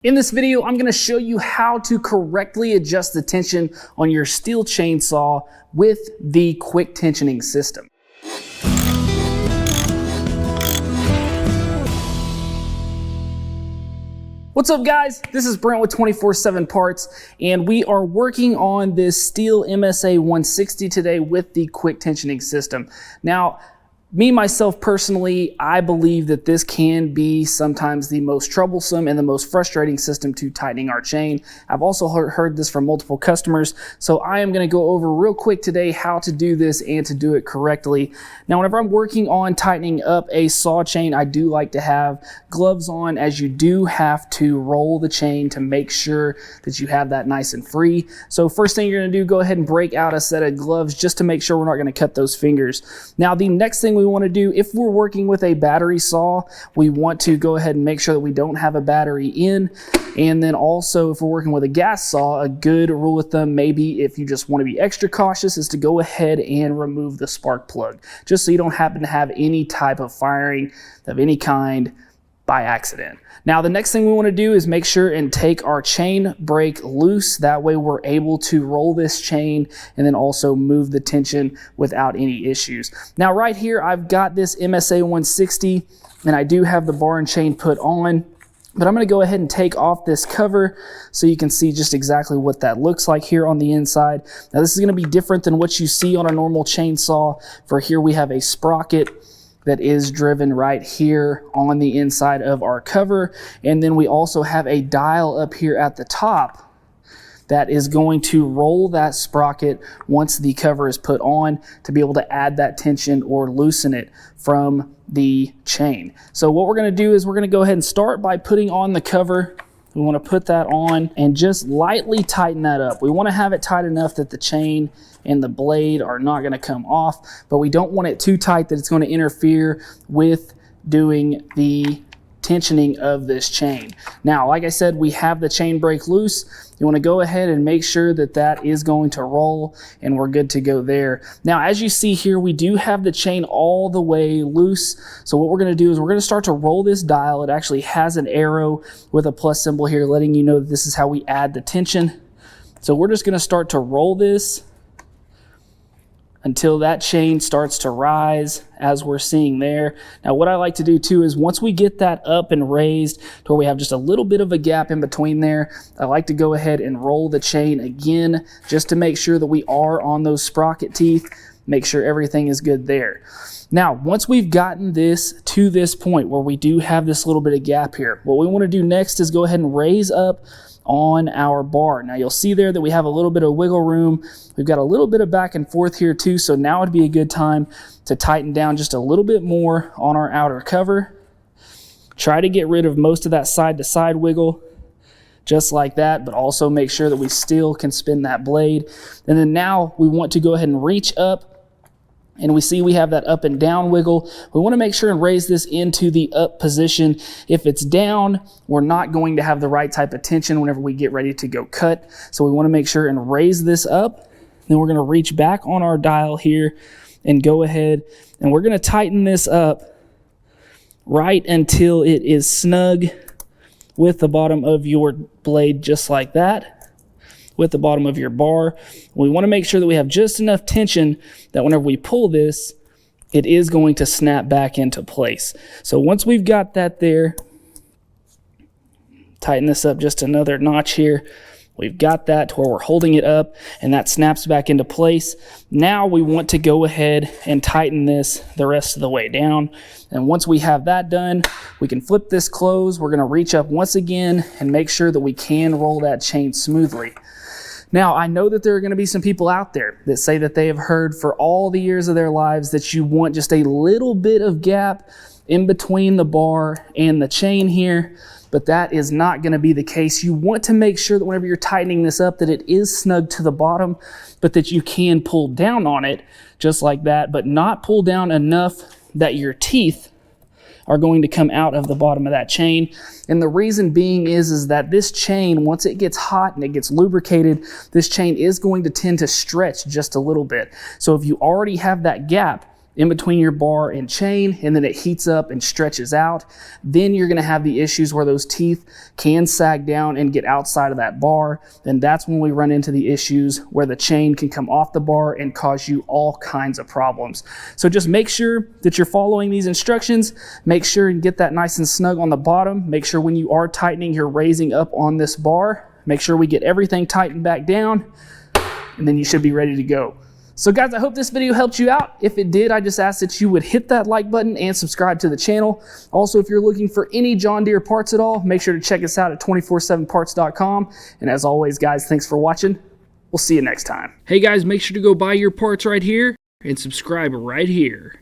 In this video, I'm going to show you how to correctly adjust the tension on your Stihl chainsaw with the quick tensioning system. What's up guys? This is Brent with 24/7 Parts, and we are working on this Stihl MSA 160 today with the quick tensioning system. Now, myself personally, I believe that this can be sometimes the most troublesome and the most frustrating system to tightening our chain. I've also heard this from multiple customers, so I am going to go over real quick today how to do this and to do it correctly. Now, whenever I'm working on tightening up a saw chain, I do like to have gloves on, as you do have to roll the chain to make sure that you have that nice and free. So first thing you're going to do, go ahead and break out a set of gloves just to make sure we're not going to cut those fingers. Now, the next thing we want to do, if we're working with a battery saw, we want to go ahead and make sure that we don't have a battery in. And then also, if we're working with a gas saw, a good rule with them, maybe if you just want to be extra cautious, is to go ahead and remove the spark plug, just so you don't happen to have any type of firing of any kind by accident. Now, the next thing we want to do is make sure and take our chain brake loose. That way we're able to roll this chain and then also move the tension without any issues. Now, right here, I've got this MSA 160 and I do have the bar and chain put on, but I'm going to go ahead and take off this cover so you can see just exactly what that looks like here on the inside. Now, this is going to be different than what you see on a normal chainsaw. For here, we have a sprocket that is driven right here on the inside of our cover. And then we also have a dial up here at the top that is going to roll that sprocket once the cover is put on to be able to add that tension or loosen it from the chain. So what we're going to do is we're going to go ahead and start by putting on the cover. We want to put that on and just lightly tighten that up. We want to have it tight enough that the chain and the blade are not going to come off, but we don't want it too tight that it's going to interfere with doing the tensioning of this chain. Now, like I said, we have the chain brake loose. You want to go ahead and make sure that that is going to roll, and we're good to go there. Now, as you see here, we do have the chain all the way loose. So what we're going to do is we're going to start to roll this dial. It actually has an arrow with a plus symbol here letting you know that this is how we add the tension. So we're just going to start to roll this until that chain starts to rise, as we're seeing there. Now, what I like to do too is once we get that up and raised to where we have just a little bit of a gap in between there, I like to go ahead and roll the chain again just to make sure that we are on those sprocket teeth, make sure everything is good there. Now, once we've gotten this to this point where we do have this little bit of gap here, what we want to do next is go ahead and raise up on our bar. Now, you'll see there that we have a little bit of wiggle room. We've got a little bit of back and forth here too, so now would be a good time to tighten down just a little bit more on our outer cover. Try to get rid of most of that side to side wiggle, just like that, but also make sure that we still can spin that blade. And then now we want to go ahead and reach up, and we see we have that up and down wiggle. We want to make sure and raise this into the up position. If it's down, we're not going to have the right type of tension whenever we get ready to go cut. So we want to make sure and raise this up. Then we're going to reach back on our dial here and go ahead, and we're going to tighten this up right until it is snug with the bottom of your blade, just like that, with the bottom of your bar. We want to make sure that we have just enough tension that whenever we pull this, it is going to snap back into place. So once we've got that there, tighten this up just another notch here. We've got that to where we're holding it up and that snaps back into place. Now we want to go ahead and tighten this the rest of the way down. And once we have that done, we can flip this closed. We're going to reach up once again and make sure that we can roll that chain smoothly. Now, I know that there are going to be some people out there that say that they have heard for all the years of their lives that you want just a little bit of gap in between the bar and the chain here, but that is not going to be the case. You want to make sure that whenever you're tightening this up that it is snug to the bottom, but that you can pull down on it just like that, but not pull down enough that your teeth are going to come out of the bottom of that chain. And the reason being is that this chain, once it gets hot and it gets lubricated, this chain is going to tend to stretch just a little bit. So if you already have that gap, in between your bar and chain, and then it heats up and stretches out. Then you're gonna have the issues where those teeth can sag down and get outside of that bar. And that's when we run into the issues where the chain can come off the bar and cause you all kinds of problems. So just make sure that you're following these instructions. Make sure and get that nice and snug on the bottom. Make sure when you are tightening, you're raising up on this bar. Make sure we get everything tightened back down, and then you should be ready to go. So guys, I hope this video helped you out. If it did, I just ask that you would hit that like button and subscribe to the channel. Also, if you're looking for any John Deere parts at all, make sure to check us out at 247parts.com. And as always, guys, thanks for watching. We'll see you next time. Hey guys, make sure to go buy your parts right here and subscribe right here.